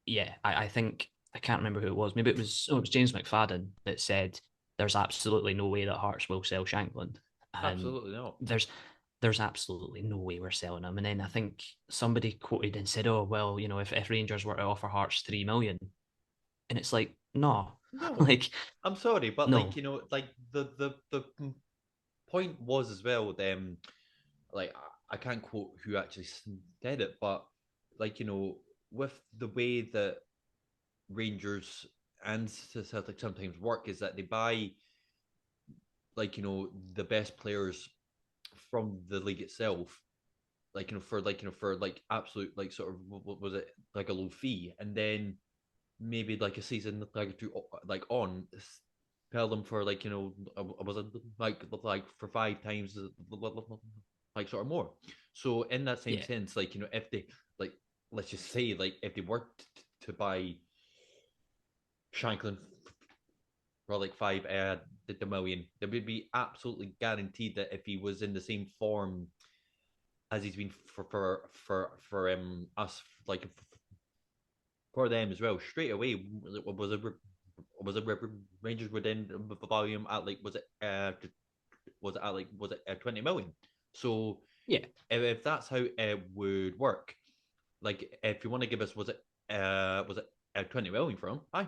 yeah, I think, I can't remember who it was. Maybe it was James McFadden that said there's absolutely no way that Hearts will sell Shankland, and Absolutely not. there's absolutely no way we're selling him. And then I think somebody quoted and said, "Oh well, if Rangers were to offer Hearts 3 million," and it's like, no, No. like I'm sorry, but no, like the point was as well. Like I can't quote who actually said it, but with the way that Rangers and Celtic sometimes work is that they buy the best players from the league itself, for absolute sort of what was it, like a low fee, and then maybe like a season like two on sell them for was it like for 5 times sort of more. So in that same yeah, sense, if they like let's just say if they were to buy Shanklin for like the million, they would be absolutely guaranteed that if he was in the same form as he's been for us, for them as well, straight away was it Rangers would end the volume at was it was it 20 million. So yeah, if that's how it would work, like if you want to give us was it 20 million from I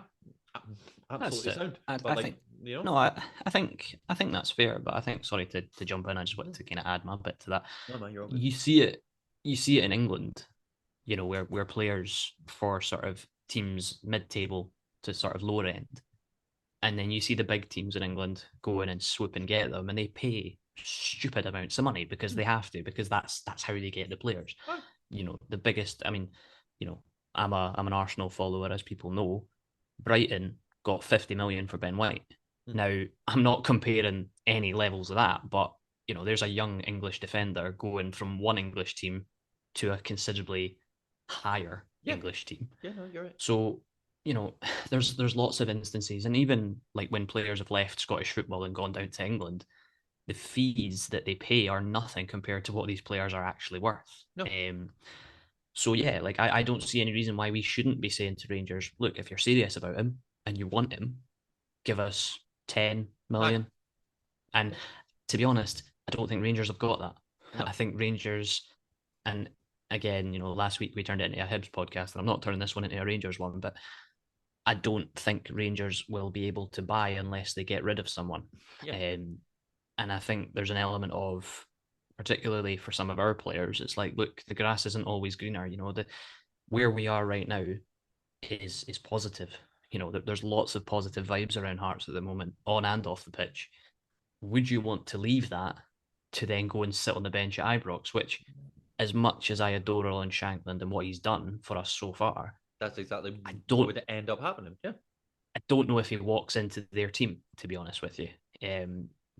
that's absolutely it. sound, but I think you know no, I think that's fair. But I think, sorry to jump in, I just want to kind of add my bit to that. no man, you're all good. You see it in England, where players for sort of teams mid-table to sort of lower end, and then you see the big teams in England go in and swoop and get them, and they pay stupid amounts of money because they have to, because that's how they get the players. Oh, The biggest, I mean, you know, I'm an Arsenal follower, as people know. Brighton got 50 million for Ben White. hmm. Now, I'm not comparing any levels of that, but there's a young English defender going from one English team to a considerably higher Yeah, English team. yeah, no, you're right. So, you know, there's lots of instances, and even like when players have left Scottish football and gone down to England, the fees that they pay are nothing compared to what these players are actually worth. No, So yeah, like I don't see any reason why we shouldn't be saying to Rangers, look, if you're serious about him and you want him, give us 10 hi, million. And to be honest, I don't think Rangers have got that. no, I think Rangers, and again, last week we turned it into a Hibs podcast, and I'm not turning this one into a Rangers one, but I don't think Rangers will be able to buy unless they get rid of someone. yeah, And I think there's an element of, particularly for some of our players, it's like, look, the grass isn't always greener. Where we are right now, is positive. There's lots of positive vibes around Hearts at the moment, on and off the pitch. Would you want to leave that to then go and sit on the bench at Ibrox, which, as much as I adore Roland Shankland and what he's done for us so far, That's exactly I what don't would end up happening. Yeah. I don't know if he walks into their team, to be honest with you,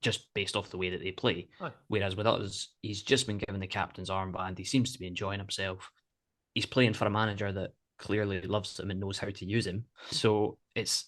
just based off the way that they play. Aye. Whereas with us, he's just been given the captain's armband. He seems to be enjoying himself. He's playing for a manager that clearly loves him and knows how to use him. So it's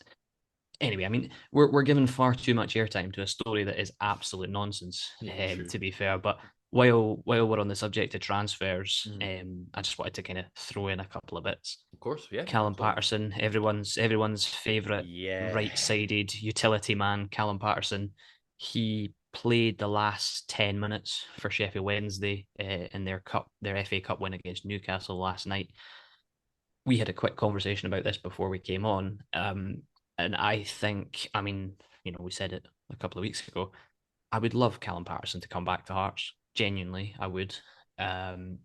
anyway. I mean, we're giving far too much airtime to a story that is absolute nonsense. Yeah, true. To be fair, but while we're on the subject of transfers, Mhm. I just wanted to kind of throw in a couple of bits. Of course, yeah, Callum absolutely. Patterson, everyone's favourite Yeah. right-sided utility man, Callum Patterson. He played the last 10 minutes for Sheffield Wednesday in their FA Cup win against Newcastle last night. We had a quick conversation about this before we came on, and I think, I mean, we said it a couple of weeks ago. I would love Callum Patterson to come back to Hearts. Genuinely, I would. Um,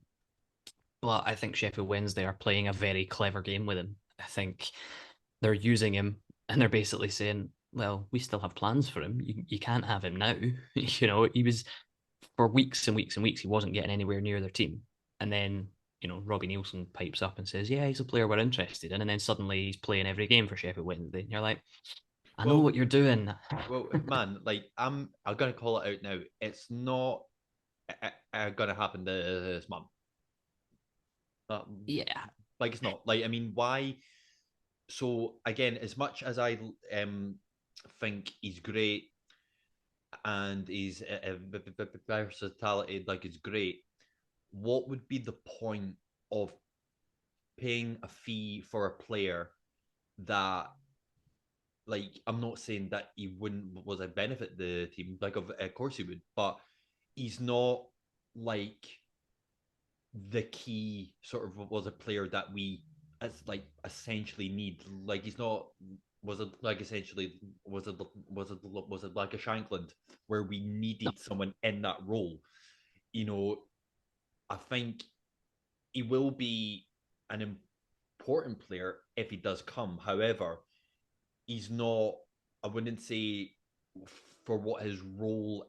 but I think Sheffield Wednesday are playing a very clever game with him. I think they're using him and they're basically saying, well, we still have plans for him. You can't have him now. He was for weeks and weeks and weeks, he wasn't getting anywhere near their team. And then, Robbie Nielsen pipes up and says, yeah, he's a player we're interested in. And then suddenly he's playing every game for Sheffield Wednesday. And you're like, I know Well, what you're doing. well, man, like I'm gonna call it out now. It's not gonna happen this month. Yeah. Like it's not. Like I mean, why? So again, as much as I think he's great and his versatility like is great, what would be the point of paying a fee for a player that like I'm not saying that he wouldn't was a benefit the team, like of course he would, but he's not like the key sort of was a player that we as like essentially need. Like he's not was it like essentially was it like a Shankland where we No. needed someone in that role. You know, I think he will be an important player if he does come. However, he's not. I wouldn't say for what his role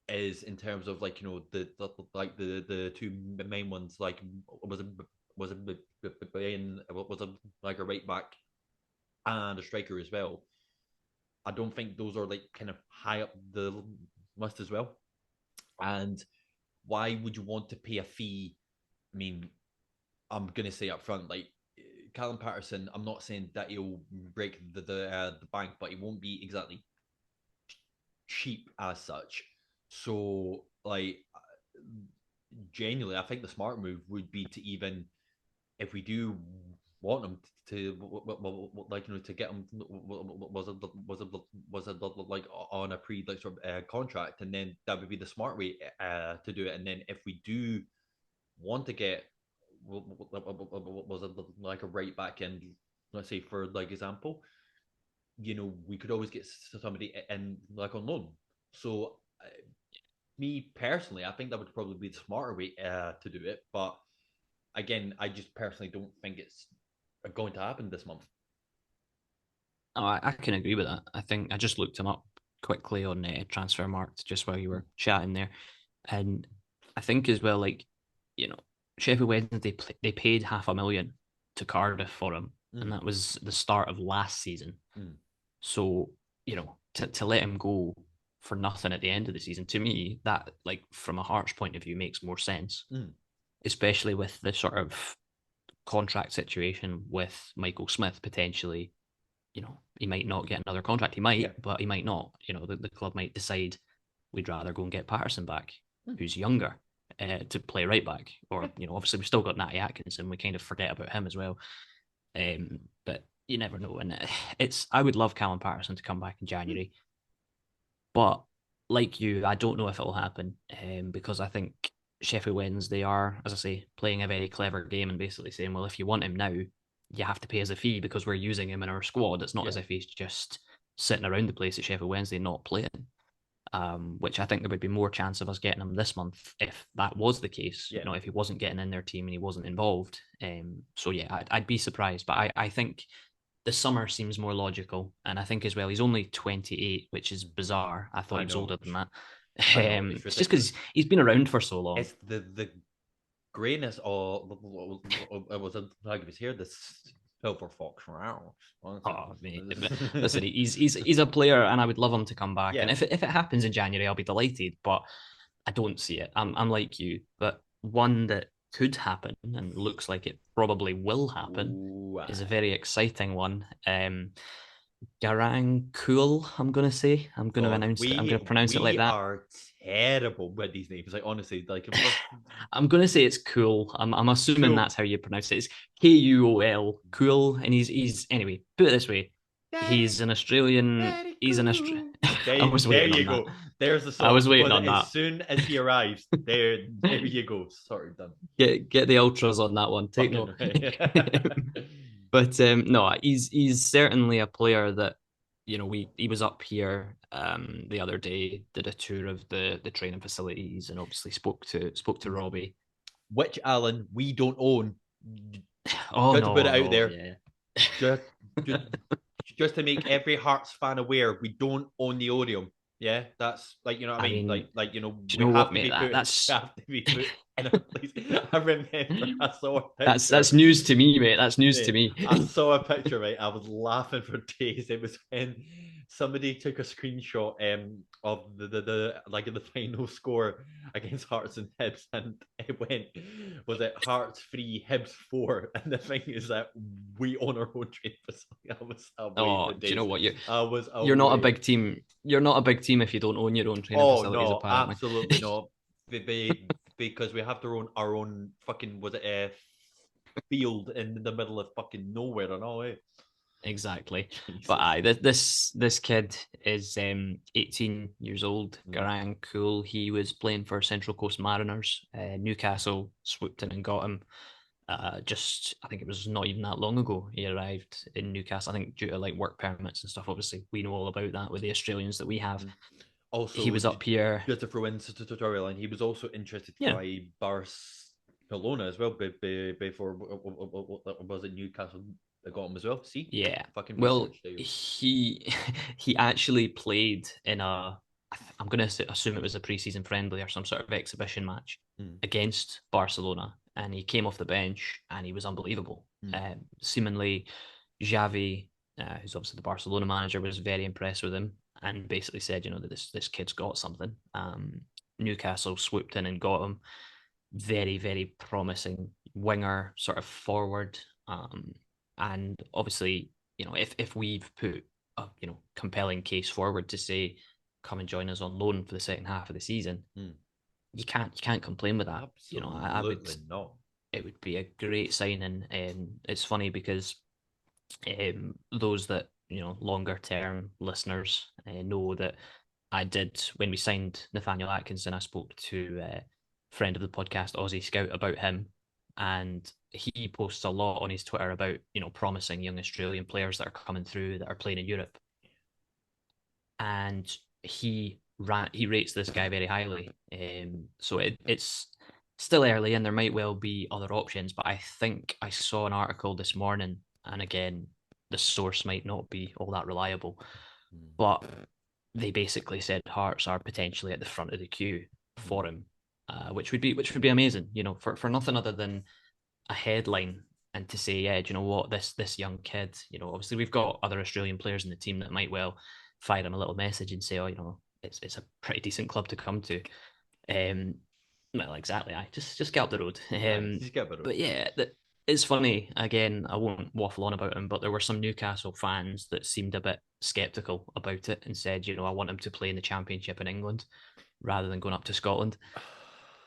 is in terms of like the two main ones like was it was it was it like a right back and a striker as well. I don't think those are like kind of high up the list as well. And why would you want to pay a fee? I mean, I'm gonna say up front, like Callum Patterson, I'm not saying that he'll break the bank, but he won't be exactly cheap as such. So, like, genuinely, I think the smart move would be to even, if we do want him to, like, to get him, was it like on a pre like sort of contract, and then that would be the smart way to do it. And then if we do want to get, was it like a right back end, let's say for like example, we could always get somebody in like on loan. So, me personally, I think that would probably be the smarter way to do it. But again, I just personally don't think it's going to happen this month. Oh, I can agree with that. I think I just looked him up quickly on Transfermarkt just while you Mm. were chatting there, and I think as well, like Sheffield Wednesday they paid 500,000 to Cardiff for him, and Mm. that was the start of last season. Mm. So to let him go for nothing at the end of the season, to me, that like from a Hearts point of view makes more sense, Mm. especially with the sort of contract situation with Michael Smith potentially. He might not get another contract. He Yeah. might, but he might not. The club might decide we'd rather go and get Patterson back, Mm. who's younger, to play right back. Yeah. Or, obviously we've still got Natty Atkinson. We kind of forget about him as well. But you never know. And I would love Callum Patterson to come back in Mm. January. But like you, I don't know if it'll happen because I think Sheffield Wednesday are, as I say, playing a very clever game and basically saying, well, if you want him now, you have to pay us a fee because we're using him in our squad. It's not Yeah. as if he's just sitting around the place at Sheffield Wednesday not playing. which I think there would be more chance of us getting him this month if that was the case. Yeah. You know, if he wasn't getting in their team and he wasn't involved. So yeah, I'd be surprised, but I think the summer seems more logical, and I think as well he's only 28, which is bizarre. I thought I he was know. older than that. I know. It's It's just ridiculous. because he's been around for so long. It's the grayness of it was like his hair. This silver fox. Oh mate, listen, he's a player, and I would love him to come back. Yeah. And if it happens in January, I'll be delighted. But I don't see it. I'm like you, but one that could happen and looks like it probably will happen Ooh, is a aye. very exciting one. Garang Kuol, I'm gonna say. I'm gonna God, announce it. I'm we gonna pronounce it like we that. are terrible with these names. Like honestly, like I'm gonna say it's cool. I'm assuming cool, that's how you pronounce it. It's Kuol, cool, and he's anyway. Put it this way, daddy, he's an Australian. daddy, He's an Australian. cool. I was There waiting on you that. go. There's the I song. was waiting But on as that. soon as he arrives, there you go. Sorry, done. Get the ultras on that one. Take Fucking note. right. But no, he's certainly a player that he was up here the other day, did a tour of the training facilities, and obviously spoke to Robbie. Which Alan we don't own. Oh Just to put it no, out no, there, yeah. just just just to make every Hearts fan aware, we don't own the Orium. Yeah, that's like you know what I I mean. mean, Like do you we know what, have to mate? be put. We That's have to be put in a place. I remember I saw a that's picture. news to me, mate. That's news to Mate, me. I saw a picture, right? I was laughing for days. It was when somebody took a screenshot of the like the final score against Hearts and Hibs, and it went, was it Hearts 3, Hibs 4? And the thing is that we own our own train facility. I was away Oh, for do you know days. what? I was You're not a away. big team. You're not a big team if you don't own your own training Oh facilities, no, apparently. absolutely not. Because we have to own our own fucking, was it a field in the middle of fucking nowhere and all, eh? Exactly. But Jesus. aye, this kid is 18 years old. Mm. Garang Kuol. He was playing for Central Coast Mariners. Newcastle swooped in and got him. Just I think it was not even that long ago he arrived in Newcastle. I think due to like work permits and stuff. Obviously, we know all about that with the Australians that we have. Mm. He Also, was up here. just to throw in tutorial line, he was also interested Yeah, by Barcelona as well. Before was it Newcastle that got him as well? See, yeah. fucking Well, research there. he actually played in I'm going to assume it was a preseason friendly or some sort of exhibition match Mm. against Barcelona, and he came off the bench and he was unbelievable. Mm. Seemingly, Xavi, who's obviously the Barcelona manager, was very impressed with him and basically said, that this kid's got something. Newcastle swooped in and got him. Very, very promising winger, sort of forward. And obviously, if we've put a compelling case forward to say come and join us on loan for the second half of the season, Mm. you can't complain with that. I would. Absolutely not. It would be a great signing. It's funny because those that longer term listeners know that I did when we signed Nathaniel Atkinson. I spoke to a friend of the podcast, Aussie Scout, about him, and he posts a lot on his Twitter about promising young Australian players that are coming through that are playing in Europe, and he rates this guy very highly. So it's still early, and there might well be other options. But I think I saw an article this morning, and again, the source might not be all that reliable, Mm. but they basically said Hearts are potentially at the front of the queue for him, which would be amazing. For nothing other than a headline and to say, yeah, do you know what, this young kid, obviously we've got other Australian players in the team that might well fire him a little message and say, oh, it's a pretty decent club to come to. Well, exactly. I just get up the road. Just get better. But yeah, it's funny. Again, I won't waffle on about him, but there were some Newcastle fans that seemed a bit skeptical about it and said, I want him to play in the Championship in England rather than going up to Scotland.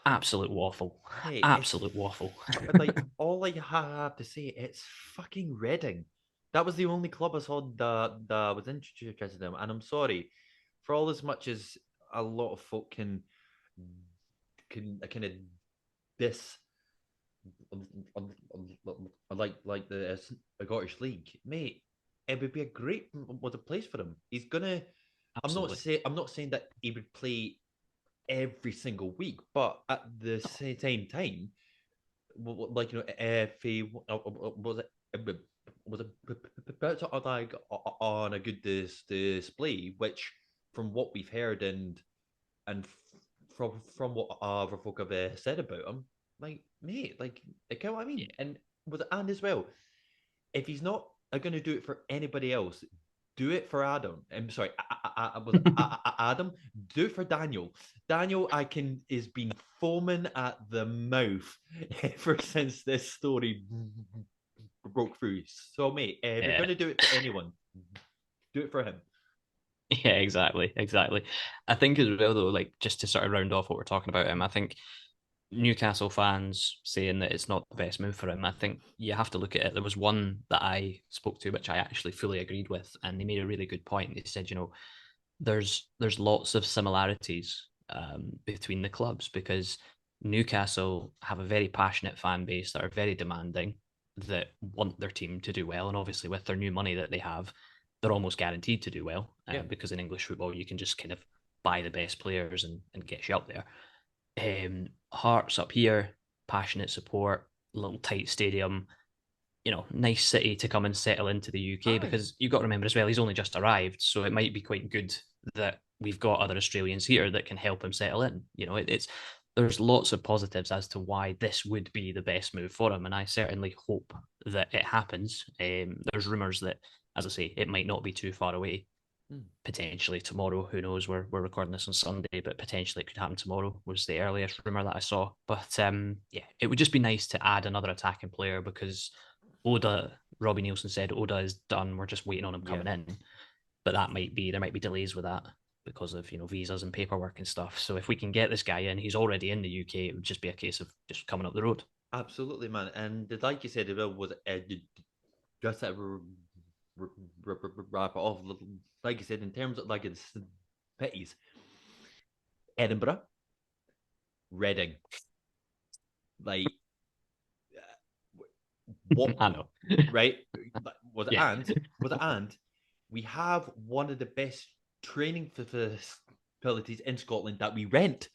Absolute waffle. Hey, Absolute waffle. like all I have to say, it's fucking Reading. That was the only club I saw that was interested in them, and I'm sorry for all as much as a lot of folk can kind of diss like the Scottish League, mate. It would be a great was a place for him. He's gonna Absolutely. I'm not saying that he would play every single week, but at the same time, like if he was it was it like on a good display, which from what we've heard and from what other folk have said about him, like mate, like you know what I Yeah. mean, and as well, if he's not going to do it for anybody else, do it for Adam. I'm sorry, was Adam. Do it for Daniel. Daniel, I can is been foaming at the mouth ever since this story broke through. So, mate, if you're Yeah. going to do it for anyone, do it for him. Yeah, exactly. I think as well though, like just to sort of round off what we're talking about him, I think Newcastle fans saying that it's not the best move for him, I think you have to look at it. There was one that I spoke to, which I actually fully agreed with, and they made a really good point. They said, there's lots of similarities between the clubs because Newcastle have a very passionate fan base that are very demanding, that want their team to do well, and obviously with their new money that they have, they're almost guaranteed to do well Yeah, because in English football you can just kind of buy the best players and get you up there. Hearts up here, passionate support, little tight stadium, nice city to come and settle into the UK aye, because you've got to remember as well, he's only just arrived. So it might be quite good that we've got other Australians here that can help him settle in. There's lots of positives as to why this would be the best move for him. And I certainly hope that it happens. There's rumours that, as I say, it might not be too far away. Potentially tomorrow, who knows? We're recording this on Sunday, but potentially it could happen tomorrow was the earliest rumor that I saw. But yeah, it would just be nice to add another attacking player because Oda, Robbie Nielsen said Oda is done. We're just waiting on him yeah. coming in. But there might be delays with that because of visas and paperwork and stuff. So if we can get this guy in, he's already in the UK. It would just be a case of just coming up the road. Absolutely, man. And like you said, it was just to wrap it off. Like you said, in terms of like it's cities, Edinburgh, Reading, like what, I know. right? Was it Yeah. and we have one of the best training facilities in Scotland that we rent.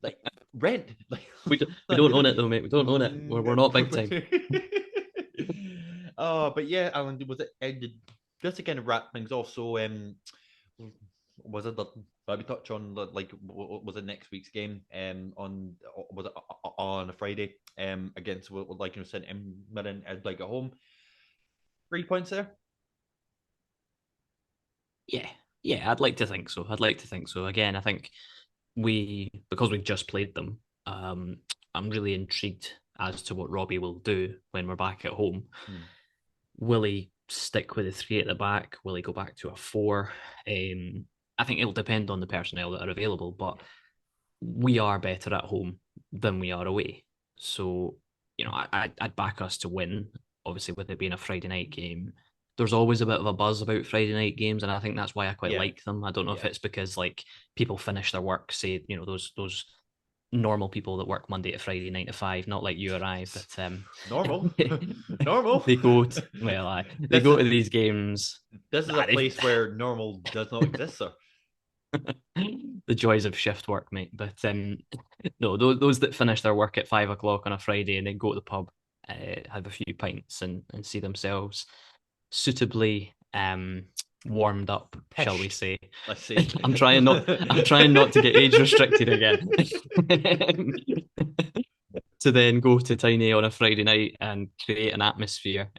Like rent, like We don't own it though, mate. We don't own it. We're not big time. Oh, but yeah, Alan, was it just to kind of wrap things off? So, was it that we touch on like was it next week's game? On was it on a Friday? Against like St Mirren like at home. 3 points there. Yeah, yeah, I'd like to think so. I'd like to think so. Again, I think because we've just played them, I'm really intrigued as to what Robbie will do when we're back at home. Will he stick with a three at the back? Will he go back to a four? I think it'll depend on the personnel that are available, but we are better at home than we are away. So, I'd back us to win. Obviously, with it being a Friday night game, there's always a bit of a buzz about Friday night games, and I think that's why I quite Yeah, like them. I don't know if yeah. it's because like people finish their work, say, those normal people that work Monday to Friday, 9 to 5, not like you or I, but Normal, normal. they go to, well, they This go is to these games. this is a place where normal does not exist, sir. The joys of shift work, mate. But no, those that finish their work at 5 o'clock on a Friday and then go to the pub, have a few pints and see themselves suitably warmed up, shall we Pished, say? let's say. I'm trying not to get age restricted again. To then go to Tiny on a Friday night and create an atmosphere,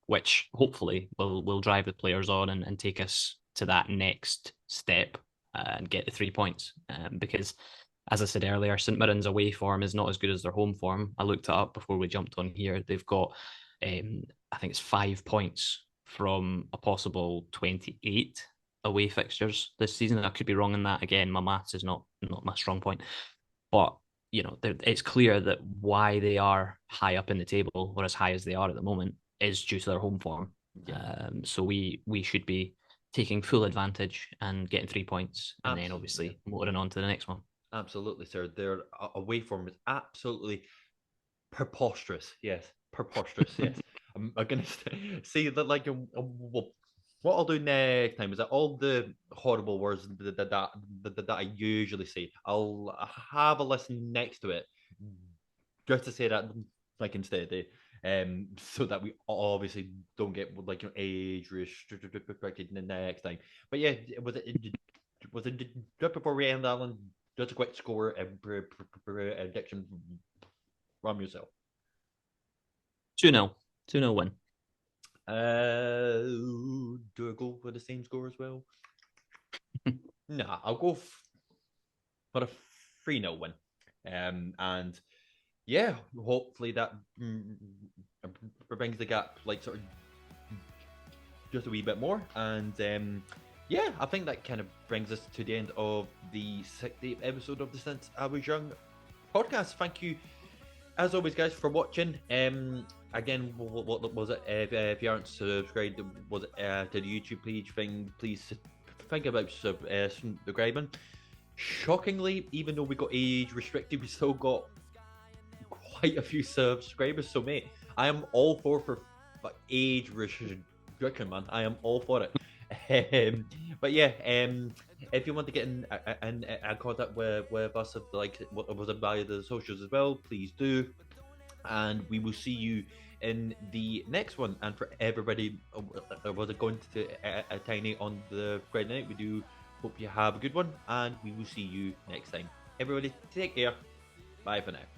which hopefully will drive the players on and take us to that next step and get the 3 points. Because, as I said earlier, St Mirren's away form is not as good as their home form. I looked it up before we jumped on here. They've got, I think it's 5 points from a possible 28 away fixtures this season. I could be wrong in that. Again, my maths is not my strong point, but it's clear that why they are high up in the table or as high as they are at the moment is due to their home form. Yeah. So we should be taking full advantage and getting 3 points, and then Absolutely, yeah. obviously motoring on to the next one. Absolutely, sir. Their away form is absolutely preposterous. Yes, preposterous. Yes, I'm gonna say that like what I'll do next time is that all the horrible words that I usually say, I'll have a listen next to it just to say that like instead, so that we obviously don't get like age restricted in the next time. But yeah, was it just before we end, Alan? Just a quick score and prediction from yourself. 2-0. 2-0 win. Do I go for the same score as well? Nah, I'll go for a 3-0 win. And yeah, hopefully that brings the gap like sort of just a wee bit more. And yeah, I think that kind of brings us to the end of the 68th episode of the Since I Was Young podcast. Thank you, as always, guys, for watching. Again, what was it? If you aren't subscribed, was it to the YouTube page thing? Please think about subscribing. Shockingly, even though we got age restricted, we still got quite a few subscribers. So, mate, I am all for age restriction, man. I am all for it. But yeah, if you want to get in contact with us, like what was it via the socials as well, please do. And we will see you in the next one. And for everybody, was it going to a Tiny on the Friday night? We do hope you have a good one, and we will see you next time. Everybody, take care. Bye for now.